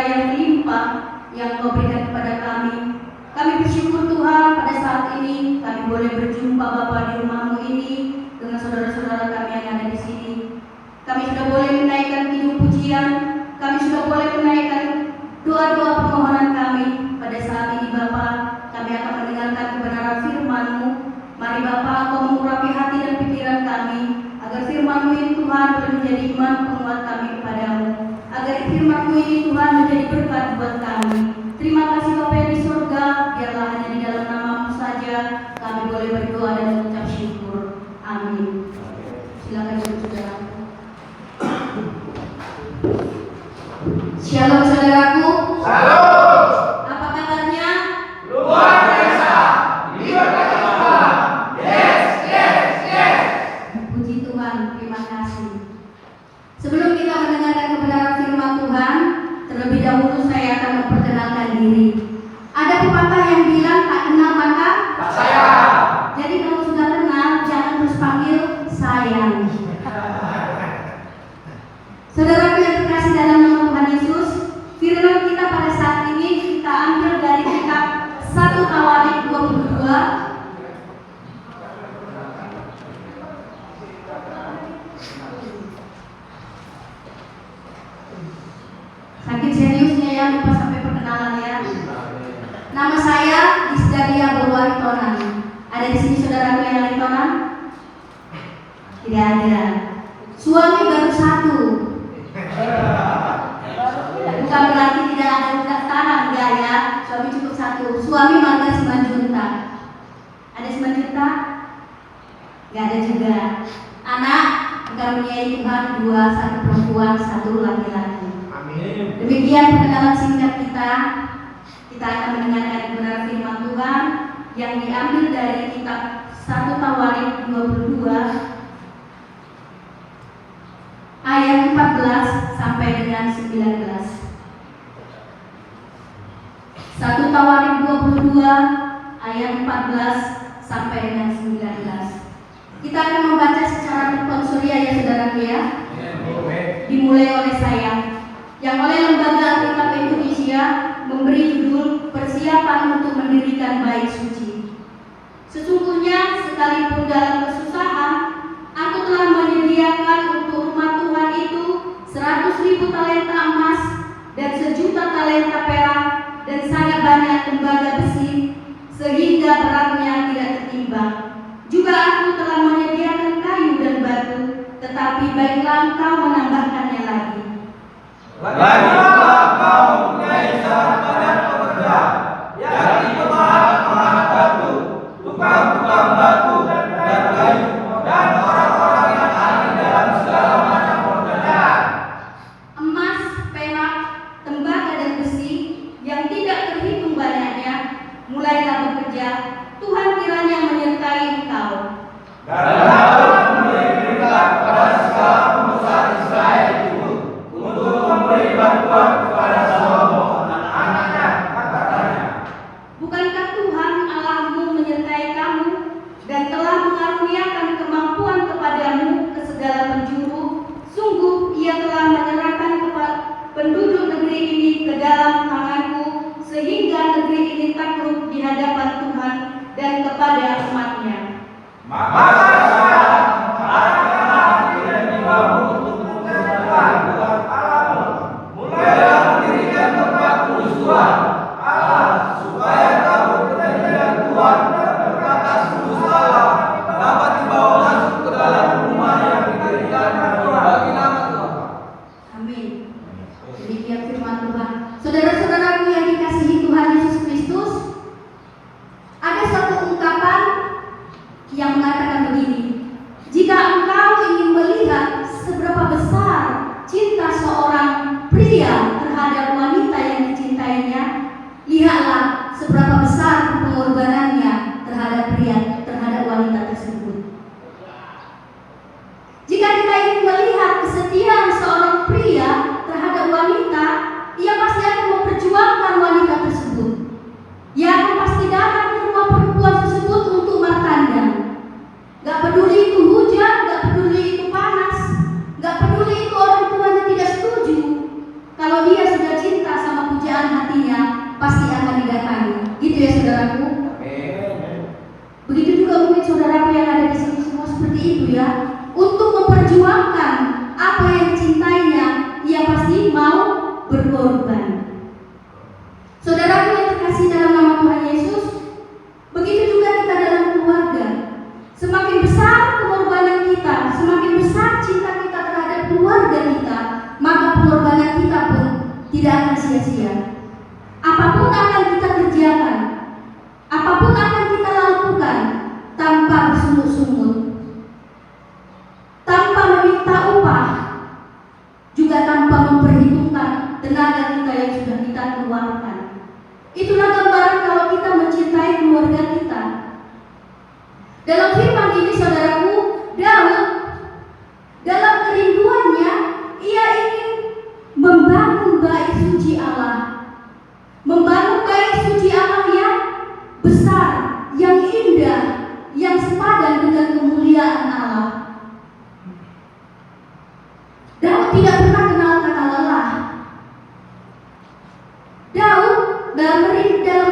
anugerah yang melimpah yang Kau berikan kepada kami. Kami bersyukur Tuhan pada saat ini kami boleh berjumpa Bapa di rumah-Mu ini dengan saudara-saudara kami yang ada di sini. Kami sudah boleh menaikkan kidung pujian, kami sudah boleh menaikkan doa-doa permohonan kami. Pada saat ini Bapa, kami akan mendengarkan kebenaran firman-Mu. Mari Bapa, Engkau mengurapi hati dan pikiran kami, agar firman-Mu ini Tuhan boleh menjadi iman penguat kami kepadamu, agar firman-Mu ini Tuhan menjadi berkat buat kami. Terima kasih Bapa yang di surga, biarlah hanya di dalam nama-Mu saja kami boleh berdoa dan mengucap syukur. Amin. Silakan saudara. Shalom saudaraku. Shalom. Apa kabarnya? Luar biasa. Diberkati Tuhan. Yes, yes, yes. Puji Tuhan, terima kasih. Sebelum kita mendengarkan kebenaran firman Tuhan, terlebih dahulu saya akan memperkenalkan diri. Ada pepatah yang bilang tak kenal maka Tak sayang. Jadi kalau sudah kenal, jangan terus panggil sayang. Saudaraku yang terkasih dalam nama Tuhan Yesus, firman kita pada saat ini kita ambil dari kitab 1 Tawarik 22. Sakit seriusnya ya, lupa sampai perkenalan ya. Nama saya Isdalia Berwaritonan. Ada di sini saudaraku yang Waritonan? Tidak ada. Suami baru satu. Bukan berarti tidak ada pendaftaran, enggak ya. Suami cukup satu. Suami Marga Simanjunta. Ada Simanjunta? Enggak ada juga. Anak dikaruniai Tuhan 2, 1 perempuan, 1 laki-laki. Amin. Demikian perkenalan singkat kita. Kita akan mendengarkan kebenaran firman Tuhan yang diambil dari kitab 1 Tawarik 22 ayat 14 sampai dengan 19. 1 Tawarik 22 ayat 14 sampai dengan 19. Kita akan membaca secara berkonsulia ya saudaraku ya. Dimulai oleh saya, yang oleh Lembaga Alkitab Indonesia memberi judul Persiapan untuk Mendirikan Bait Suci. Sesungguhnya sekalipun dalam kesusahan, aku telah menyediakan untuk rumah Tuhan itu 100.000 talenta emas dan 1.000.000 talenta perak dan sangat banyak tembaga besi sehingga beratnya tidak tertimbang. Juga aku telah menyediakan kayu dan batu, tetapi baiklah engkau menambahkannya lagi. Lagi-lagi kau mempunyai sahabat badan pekerja, yakni pemahat batu, tukang batu dan kayu, dan orang-orang yang ahli dalam segala macam pekerjaan. Emas, perak, tembaga dan besi yang tidak terhitung banyaknya, mulailah bekerja. Tuhan kiranya menyertai engkau. Dan Daud memberi berita kepada segala pembesar Israel itu untuk memberi bantuan kepada Salomo anak-anaknya, katanya. Bukankah Tuhan Allahmu menyertai kamu dan telah mengaruniakan kemampuan kepadamu ke segala penjuru? Sungguh ia telah menyerahkan kepada penduduk negeri ini ke dalam tanganku, sehingga negeri ini takluk di hadapan Tuhan dan kepada umatnya. Maka sekarang arahkanlah hati dan jiwamu untuk mengerjakan Tuhan Allahmu. Mulailah mendirikan tempat kudus Tuhan Allah, supaya kamu perjanjian Tuhan dan berkata kudus Allah dapat dibawa masuk ke dalam rumah yang didirikan bagi nama Tuhan. Amin. Demikian firman Tuhan. Saudara-saudaraku yang dikasihi Tuhan Yesus Kristus, ada satu ungkapan yang mengatakan begini: Begitu juga mungkin saudaraku yang ada di sini semua seperti itu ya. Untuk memperjuangkan apa yang dicintainya, ia pasti mau berkorban. Saudaraku yang terkasih dalam nama Tuhan Yesus, begitu juga kita dalam keluarga. Semakin besar pengorbanan kita, semakin besar cinta kita terhadap keluarga kita, maka pengorbanan kita pun tidak akan sia-sia. Apapun akan kita kerjakan, apapun akan kita lakukan tanpa bersungut-sungut, tanpa meminta upah, juga tanpa memperhitungkan tenaga kita yang sudah kita keluarkan. Itulah gambaran kalau kita mencintai keluarga kita. Dalam firman ini saudaraku, Daud dalam kerinduannya ia ingin membangun bait suci Allah, membangun bait suci Allah yang besar, yang indah, yang sepadan dengan kemuliaan Allah. Daud tidak pernah kenal kata lelah. Daud dalam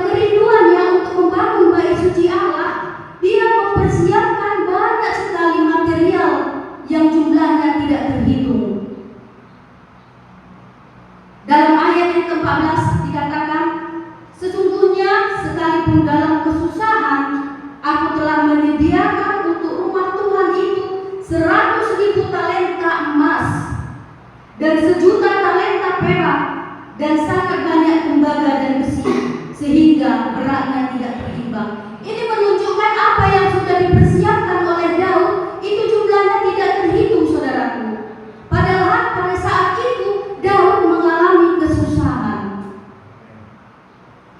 kerinduannya untuk membangun bait suci Allah, dia mempersiapkan banyak sekali material yang jumlahnya tidak terhitung. Dalam ayat yang ke-14 dikatakan, sesungguhnya sekalipun dalam kesusahan, aku telah menyediakan untuk rumah Tuhan itu 100.000 talenta emas dan 1.000.000 talenta perak dan sangat banyak tembaga dan besi, sehingga beratnya tidak terimbang. Ini menunjukkan apa yang sudah dipersiapkan oleh Daud itu jumlahnya tidak terhitung, saudaraku. Padahal pada saat itu Daud mengalami kesusahan.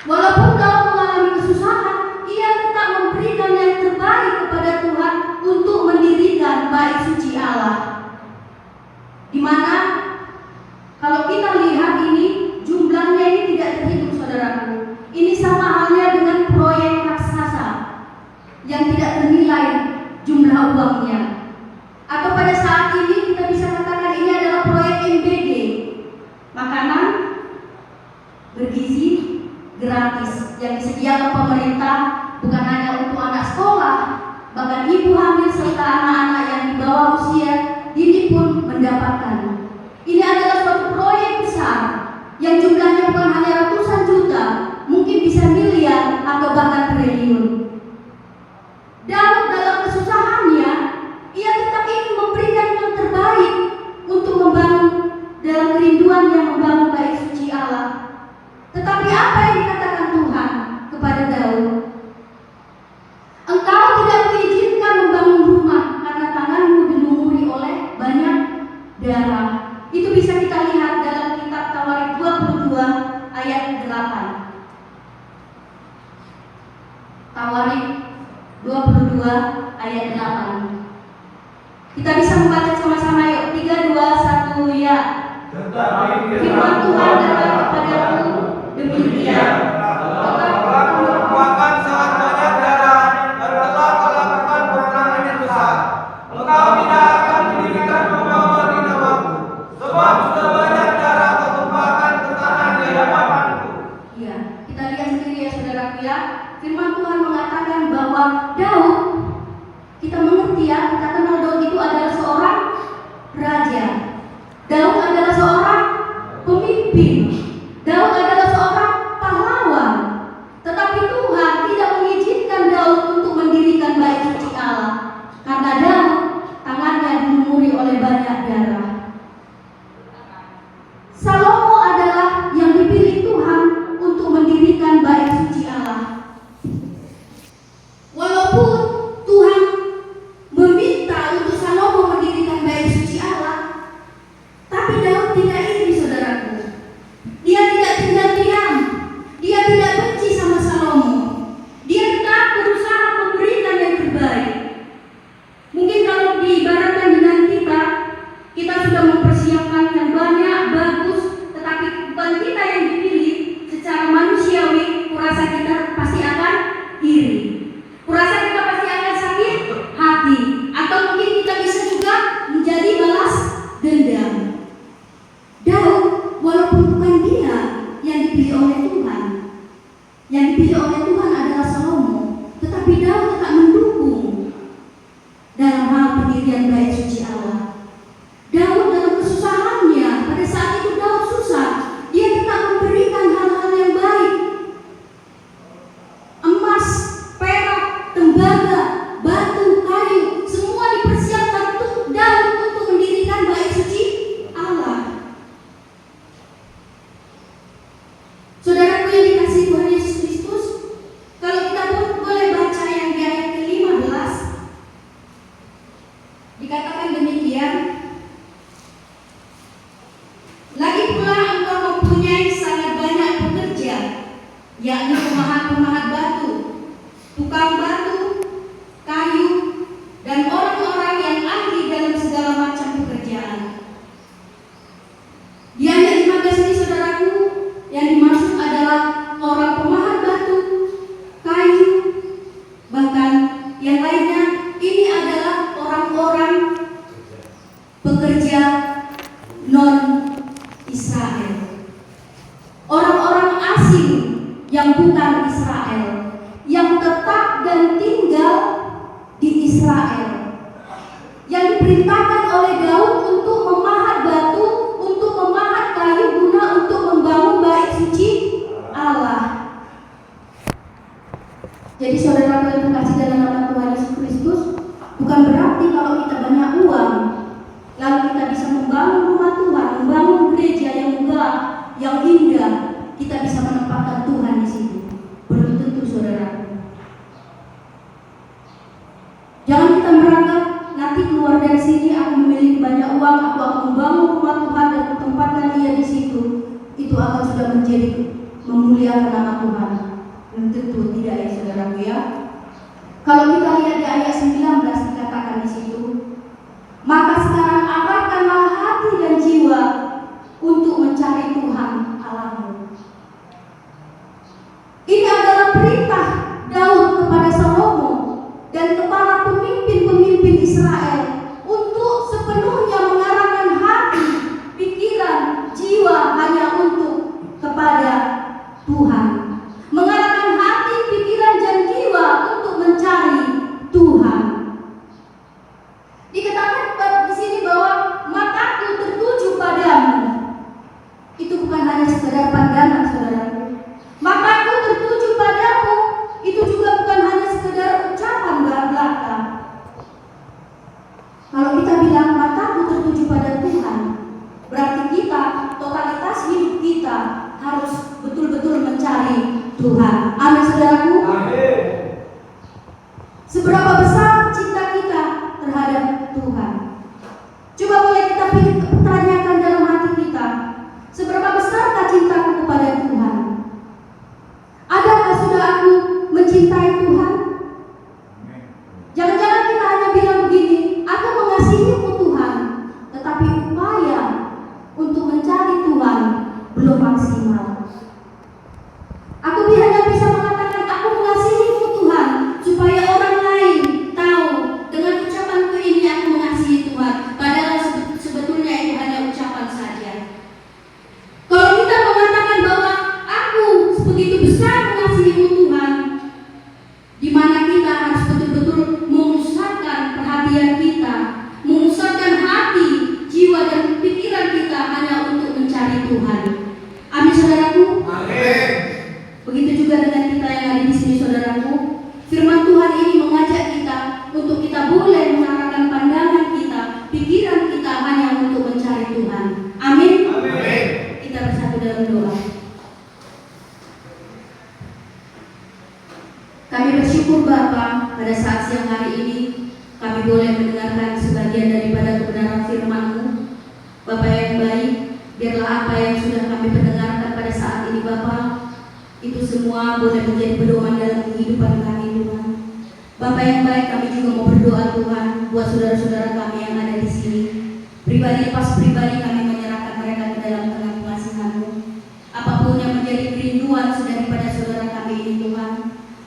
Walaupun Daud mengalami kesusahan, ia tetap memberikan yang terbaik kepada Tuhan untuk mendirikan bait suci Allah. Di mana kalau kita lihat ini jumlahnya ini tidak terhitung, saudaraku. Ini sama halnya dengan proyek raksasa yang tidak ternilai jumlah uangnya. Atau pada saat ini kita bisa katakan ini adalah proyek MBG, makanan bergizi gratis yang disediakan pemerintah bukan hanya untuk anak sekolah, bahkan ibu hamil serta anak-anak yang di bawah usia dini pun mendapatkan. Ini adalah suatu proyek besar yang jumlahnya bukan hanya ratusan juta, mungkin bisa miliar atau bahkan triliun. Daud dalam kesusahannya, ia tetap ingin memberikan yang terbaik untuk membangun, dalam kerinduannya membangun bait suci Allah. Tetapi apa yang dikatakan Tuhan kepada Daud? Engkau tidak mengizinkan membangun rumah karena tanganmu dilumuri oleh banyak darah. Itu bisa kita lihat dalam kitab Tawarik 22 ayat 8. Tawarik 22 ayat 8. Kita bisa membaca sama-sama, yuk. 3, 2, 1, ya. Firman Tuhan datang kepadaku demikian. Telah menumpahkan sangat banyak darah dan telah melakukan peperangan yang besar. Engkau tidak akan mendirikan rumah di namaku, sebab sudah banyak darah tertumpahkan ke tanah di hadapanku. Iya, kita lihat sendiri ya saudaraku ya. Firman Tuhan mengatakan bahwa Daud, kita mengerti ya, kita kenal Daud itu adalah seorang raja. Daud adalah seorang pemimpin. Daud adalah seorang pahlawan. Tetapi Tuhan tidak mengizinkan Daud untuk mendirikan bait suci Allah karena Daud tangannya dilumuri oleh banyak darah. Salomo adalah yang dipilih Tuhan untuk mendirikan bait suci Allah. Walaupun Tuhan meminta untuk Salomo mendirikan bait suci Allah, tapi Daud tidak iri, saudaraku. Dia tidak tinggal yakni pemahat-pemahat batu, tukang batu, kayu, dan orang-orang yang ahli dalam segala macam pekerjaan. Di ayat 15 ini saudaraku, yang dimaksud adalah orang pemahat batu, kayu, bahkan yang lainnya. Ini adalah orang-orang pekerja non-Israel, orang-orang asing yang bukan Israel, yang tetap dan tinggal di Israel, yang diperintahkan oleh Daud untuk memahat batu, untuk memahat kayu guna untuk membangun bait suci Allah. Jadi saudara yang terkasih dalam nama Tuhan Yesus Kristus, bukan berarti kalau kita banyak uang lalu kita bisa membangun rumah Tuhan, membangun gereja yang megah, yang indah, kita bisa menempatkan Tuhan di situ. Belum tentu saudara. Jangan kita meranggap nanti keluar dari sini aku memiliki banyak uang, aku akan membangun rumah Tuhan dan tempatkan dia di situ. Itu akan sudah menjadi memuliakan nama Tuhan. Belum tentu tidak ya saudaraku ya. Kalau kita lihat di ayat 19 dikatakan di situ, maka sekarang arahkanlah hati dan jiwa untuk mencari Tuhan Allahmu. Ini adalah perintah Daud kepada Salomo dan kepada pemimpin-pemimpin Israel untuk sepenuhnya mengarahkan hati, pikiran, jiwa hanya untuk kepada Tuhan. Mengarahkan hati, pikiran, dan jiwa untuk mencari Tuhan. Dikatakan di sini bahwa mataku tertuju padamu. Itu bukan hanya sekedar pandangan saudaraku. Mataku tertuju padamu itu juga bukan hanya sekedar ucapan belaka. Kalau kita bilang mataku tertuju pada Tuhan, berarti kita, totalitas hidup kita harus betul-betul mencari Tuhan. Amin saudaraku. Amin. Seberapa besar cinta kita terhadap Tuhan? Coba boleh kita tanyakan dalam hati kita, seberapa besarkah cintaku kepada Tuhan? Adakah sudah aku mencintai Tuhan? Jangan-jangan kita hanya bilang begini, aku mengasihimu Tuhan, tetapi upaya untuk mencari Tuhan belum maksimal. Aku hanya bisa mengatakan aku mengasihimu Tuhan, supaya orang lain tahu dengan ucapanku ini aku mengasihi Tuhan, padahal sebetulnya itu hanya ucapan saja. Kalau kita mengatakan bahwa aku begitu besar mengasihimu Tuhan, di mana kita harus betul-betul memusatkan perhatian kita, memusatkan hati, jiwa dan pikiran kita hanya untuk mencari Tuhan. Amin saudaraku. Amin. Begitu juga dengan kita yang ada di sini saudaraku. Firman Tuhan ini mengajak kita untuk kita boleh mengarahkan pandangan kita, pikiran kita hanya untuk mencari Tuhan. Amin. Amin. Kita bersatu dalam doa. Kami bersyukur Bapa, pada saat siang hari ini kami boleh mendengarkan sebagian daripada kebenaran firman-Mu. Bapa yang baik, biarlah apa yang sudah kami pendengarkan pada saat ini Bapa, itu semua boleh menjadi pedoman dalam kehidupan kami Tuhan. Bapa yang baik, kami juga mau berdoa Tuhan buat saudara-saudara kami yang ada di sini. Pribadi pas pribadi kami menyerahkan mereka ke dalam tangan pengasihan-Mu. Apapun yang menjadi kerinduan daripada saudara kami ini Tuhan,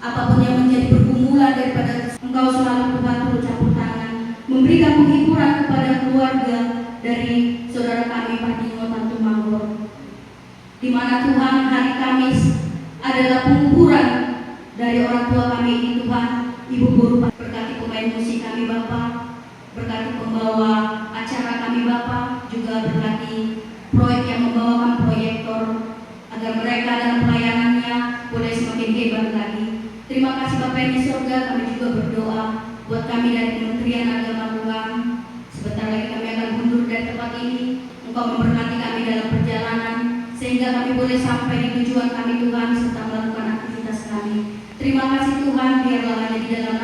apapun yang menjadi pergumulan daripada Engkau selalu Tuhan turut campur tangan, memberikan penghiburan kepada keluarga dari saudara kami Pardino Tantu Manggor, di mana Tuhan hari Kamis adalah penguburan dari orang tua kami ini Tuhan. Ibu guru, berkati pemain musik kami Bapa, berkati pembawa acara kami Bapa, juga berkati proyek yang membawakan proyektor, agar mereka dalam pelayanannya boleh semakin hebat lagi. Terima kasih Bapak yang di surga. Kami juga berdoa buat kami dari Kementerian Agama Tuhan. Sebentar lagi kami akan mundur dari tempat ini. Engkau memberkati kami dalam perjalanan, sehingga kami boleh sampai di tujuan kami Tuhan, serta melakukan aktivitas kami. Terima kasih Tuhan, biarlah hanya di dalam